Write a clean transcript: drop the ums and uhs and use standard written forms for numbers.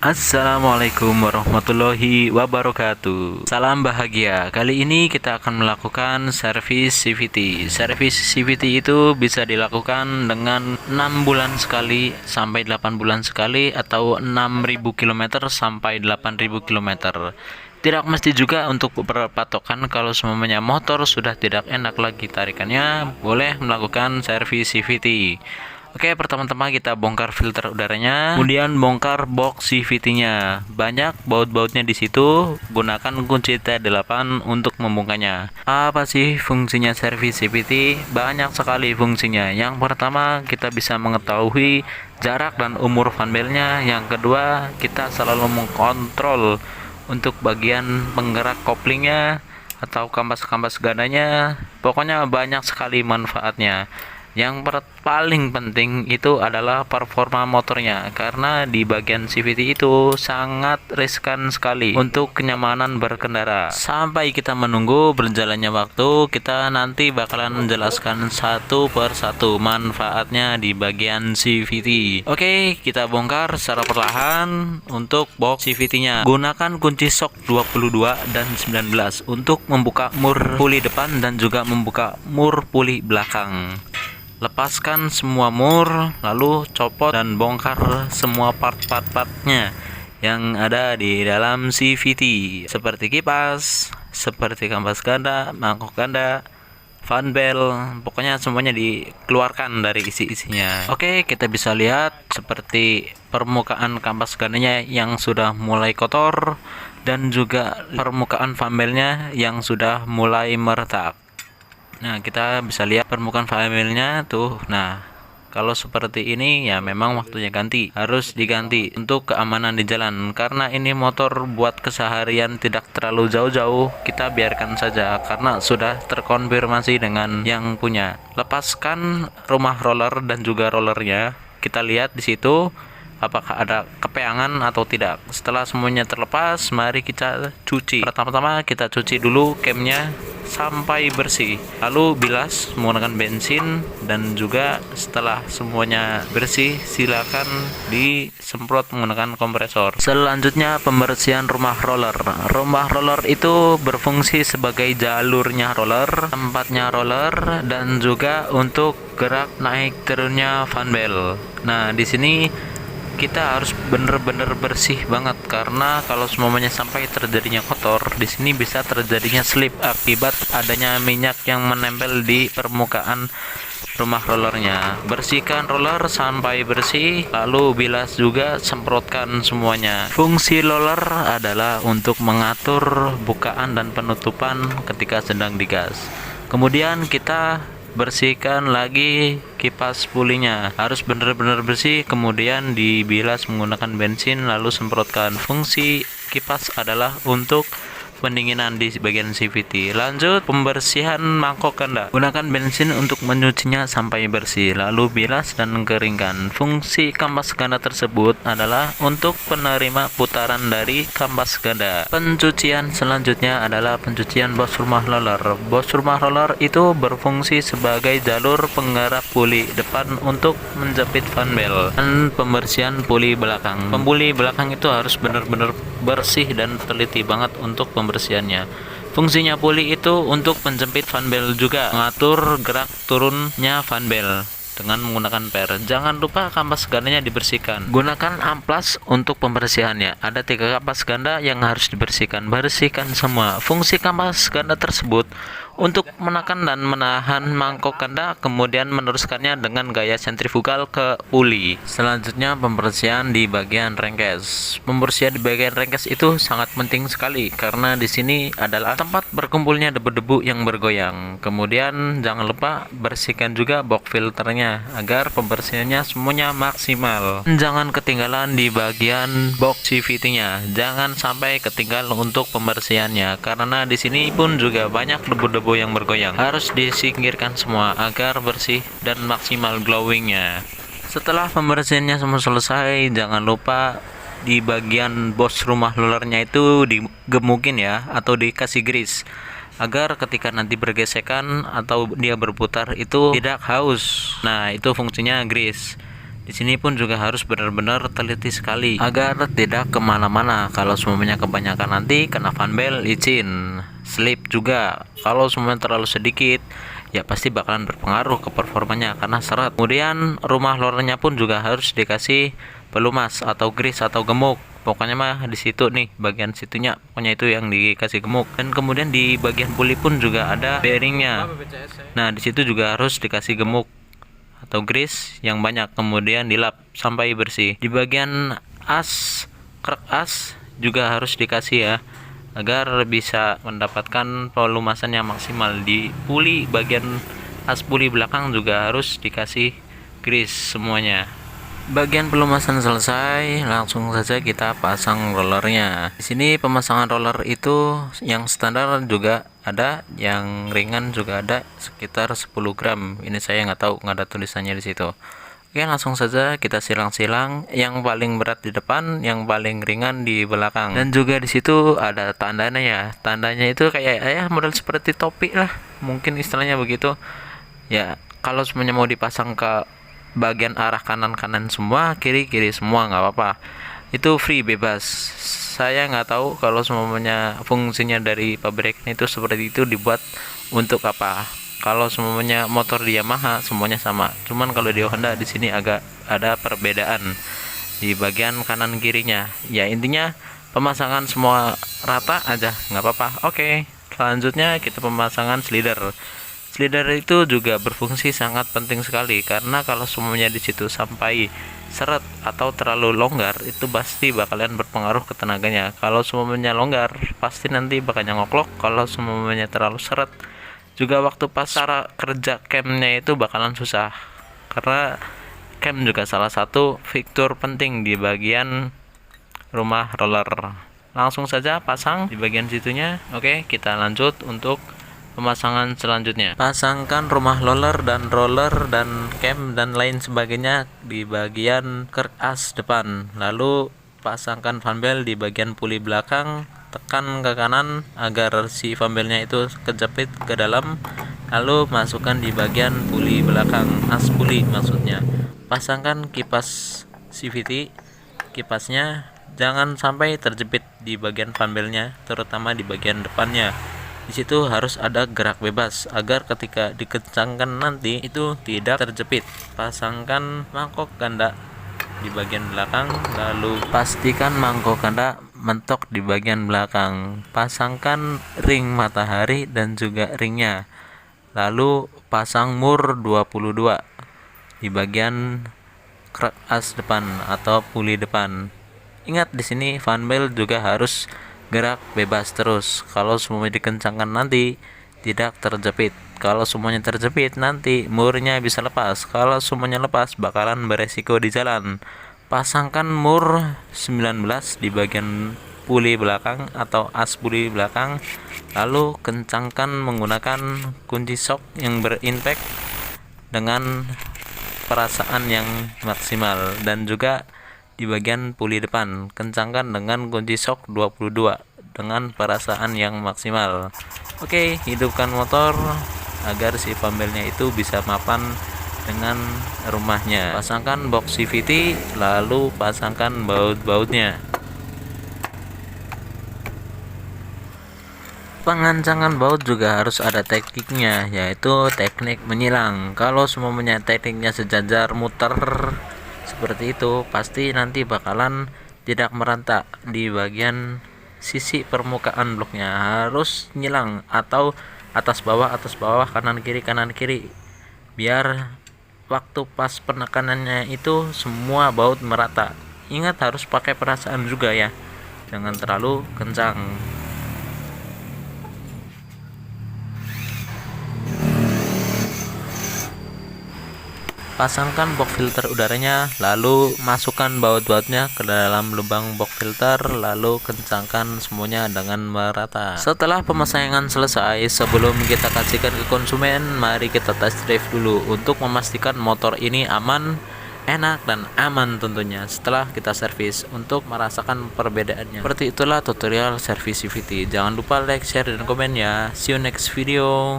Assalamualaikum warahmatullahi wabarakatuh. Salam bahagia. Kali ini kita akan melakukan servis CVT. Servis CVT itu bisa dilakukan dengan 6 bulan sekali sampai 8 bulan sekali atau 6.000 km sampai 8.000 km. Tidak mesti juga untuk berpatokan. Kalau semuanya motor sudah tidak enak lagi tarikannya, boleh melakukan servis CVT. Oke, pertama-tama kita bongkar filter udaranya, kemudian bongkar box CVT-nya. Banyak baut-bautnya di situ. Gunakan kunci T8 untuk membukanya. Apa sih fungsinya servis CVT? Banyak sekali fungsinya. Yang pertama, kita bisa mengetahui jarak dan umur fanbelnya. Yang kedua, kita selalu mengkontrol untuk bagian penggerak koplingnya atau kampas-kampas gandanya. Pokoknya banyak sekali manfaatnya. Yang paling penting itu adalah performa motornya, karena di bagian CVT itu sangat riskan sekali untuk kenyamanan berkendara. Sampai kita menunggu berjalannya waktu, kita nanti bakalan menjelaskan satu per satu manfaatnya di bagian CVT. Oke, kita bongkar secara perlahan untuk box CVT-nya. Gunakan kunci shock 22 dan 19 untuk membuka mur puli depan dan juga membuka mur puli belakang. Lepaskan semua mur, lalu copot dan bongkar semua part-partnya yang ada di dalam CVT, seperti kipas, seperti kampas ganda, mangkok ganda, fan bell, pokoknya semuanya dikeluarkan dari isi-isinya. Oke, kita bisa lihat seperti permukaan kampas gandanya yang sudah mulai kotor dan juga permukaan fan bellnya yang sudah mulai meretak. Nah, kita bisa lihat permukaan filenya tuh. Nah, kalau seperti ini ya memang waktunya ganti. Harus diganti untuk keamanan di jalan. Karena ini motor buat keseharian tidak terlalu jauh-jauh, kita biarkan saja karena sudah terkonfirmasi dengan yang punya. Lepaskan rumah roller dan juga rollernya. Kita lihat di situ apakah ada kepeangan atau tidak. Setelah semuanya terlepas, mari kita cuci. Pertama-tama kita cuci dulu camnya sampai bersih, lalu bilas menggunakan bensin, dan juga setelah semuanya bersih silakan disemprot menggunakan kompresor. Selanjutnya pembersihan rumah roller. Rumah roller itu berfungsi sebagai jalurnya roller, tempatnya roller, dan juga untuk gerak naik turunnya fan bell. Nah, di sini kita harus bener-bener bersih banget, karena kalau semuanya sampai terjadinya kotor, di sini bisa terjadinya slip akibat adanya minyak yang menempel di permukaan rumah rollernya. Bersihkan roller sampai bersih, lalu bilas juga, semprotkan semuanya. Fungsi roller adalah untuk mengatur bukaan dan penutupan ketika sedang digas. Kemudian kita bersihkan lagi kipas pulinya, harus benar-benar bersih, kemudian dibilas menggunakan bensin lalu semprotkan. Fungsi kipas adalah untuk pendinginan di bagian CVT. Lanjut pembersihan mangkok ganda. Gunakan bensin untuk menyucinya sampai bersih, lalu bilas dan keringkan. Fungsi kampas ganda tersebut adalah untuk penerima putaran dari kampas ganda. Pencucian selanjutnya adalah pencucian bos rumah roller. Bos rumah roller itu berfungsi sebagai jalur penggerak puli depan untuk menjepit fan bell, dan pembersihan puli belakang. Pembuli belakang itu harus benar-benar bersih dan teliti banget untuk pembersihannya. Fungsinya puli itu untuk menjepit fan bell, juga mengatur gerak turunnya fan bell dengan menggunakan per. Jangan lupa kampas gandanya dibersihkan. Gunakan amplas untuk pembersihannya. Ada 3 kampas ganda yang harus dibersihkan. Bersihkan semua. Fungsi kampas ganda tersebut untuk menekan dan menahan mangkok ganda, kemudian meneruskannya dengan gaya sentrifugal ke puli. Selanjutnya pembersihan di bagian rengkes. Pembersihan di bagian rengkes itu sangat penting sekali, karena di sini adalah tempat berkumpulnya debu-debu yang bergoyang. Kemudian jangan lupa bersihkan juga box filternya agar pembersihannya semuanya maksimal. Jangan ketinggalan di bagian box CVT-nya. Jangan sampai ketinggalan untuk pembersihannya, karena di sini pun juga banyak debu-debu yang bergoyang. Harus disingkirkan semua agar bersih dan maksimal glowingnya. Setelah pembersihannya semua selesai, jangan lupa di bagian bos rumah rollernya itu digemukin ya, atau dikasih grease, agar ketika nanti bergesekan atau dia berputar itu tidak haus. Nah, itu fungsinya grease. Di sini pun juga harus benar-benar teliti sekali agar tidak kemana-mana. Kalau semuanya kebanyakan nanti kena fanbel, licin, slip juga. Kalau semuanya terlalu sedikit, ya pasti bakalan berpengaruh ke performanya karena seret. Kemudian rumah lornya pun juga harus dikasih pelumas atau grease atau gemuk. Pokoknya mah di situ nih bagian situnya, pokoknya itu yang dikasih gemuk. Dan kemudian di bagian puli pun juga ada bearingnya. Nah di situ juga harus dikasih gemuk atau grease yang banyak, kemudian dilap sampai bersih. Di bagian as, krek as juga harus dikasih ya, agar bisa mendapatkan pelumasan yang maksimal. Di puli bagian as puli belakang juga harus dikasih grease semuanya. Bagian pelumasan selesai, langsung saja kita pasang rollernya. Di sini pemasangan roller itu yang standar juga ada, yang ringan juga ada, sekitar 10 gram. Ini saya nggak tahu, nggak ada tulisannya di situ. Oke, langsung saja kita silang-silang. Yang paling berat di depan, yang paling ringan di belakang. Dan juga di situ ada tandanya ya. Tandanya itu kayak model seperti topi lah, mungkin istilahnya begitu. Ya, kalau semuanya mau dipasang ke bagian arah kanan semua, kiri semua, nggak apa-apa, itu free, bebas. Saya nggak tahu kalau semuanya fungsinya dari pabriknya itu seperti itu, dibuat untuk apa. Kalau semuanya motor di Yamaha semuanya sama, cuman kalau di Honda di sini agak ada perbedaan di bagian kanan kirinya. Ya intinya pemasangan semua rata aja, nggak apa-apa. Oke, selanjutnya kita pemasangan slider. Slider itu juga berfungsi sangat penting sekali, karena kalau semuanya di situ sampai seret atau terlalu longgar, itu pasti bakalan berpengaruh ke tenaganya. Kalau semuanya longgar, pasti nanti bakal nyoklok. Kalau semuanya terlalu seret, juga waktu pas cara kerja camnya itu bakalan susah, karena cam juga salah satu fitur penting di bagian rumah roller. Langsung saja pasang di bagian situnya. Oke, kita lanjut untuk pemasangan selanjutnya. Pasangkan rumah roller dan cam dan lain sebagainya di bagian kerk as depan. Lalu pasangkan fanbel di bagian puli belakang. Tekan ke kanan agar si fanbelnya itu kejepit ke dalam. Lalu masukkan di bagian puli belakang, as puli maksudnya. Pasangkan kipas CVT. Kipasnya jangan sampai terjepit di bagian fanbelnya, terutama di bagian depannya. Di situ harus ada gerak bebas agar ketika dikencangkan nanti itu tidak terjepit. Pasangkan mangkok ganda di bagian belakang, lalu pastikan mangkok ganda mentok di bagian belakang. Pasangkan ring matahari dan juga ringnya. Lalu pasang mur 22 di bagian krek as depan atau puli depan. Ingat di sini fanbel juga harus gerak bebas terus. Kalau semuanya dikencangkan nanti tidak terjepit. Kalau semuanya terjepit nanti murnya bisa lepas. Kalau semuanya lepas bakalan beresiko di jalan. Pasangkan mur 19 di bagian puli belakang atau as puli belakang. Lalu kencangkan menggunakan kunci shock yang berimpact dengan perasaan yang maksimal. Dan juga di bagian puli depan kencangkan dengan kunci shock 22 dengan perasaan yang maksimal. Oke, hidupkan motor agar si pembelnya itu bisa mapan dengan rumahnya. Pasangkan box CVT, lalu pasangkan baut-bautnya. Pengancangan baut juga harus ada tekniknya, yaitu teknik menyilang. Kalau semuanya tekniknya sejajar muter seperti itu, pasti nanti bakalan tidak merata di bagian sisi permukaan bloknya. Harus nyilang atau atas bawah kanan kiri, biar waktu pas penekanannya itu semua baut merata. Ingat harus pakai perasaan juga ya, jangan terlalu kencang. Pasangkan box filter udaranya, lalu masukkan baut-bautnya ke dalam lubang box filter, lalu kencangkan semuanya dengan merata. Setelah pemasangan selesai, sebelum kita kasihkan ke konsumen, mari kita test drive dulu untuk memastikan motor ini aman, enak dan aman tentunya setelah kita servis untuk merasakan perbedaannya. Seperti itulah tutorial servis CVT. Jangan lupa like, share dan komen ya. See you next video.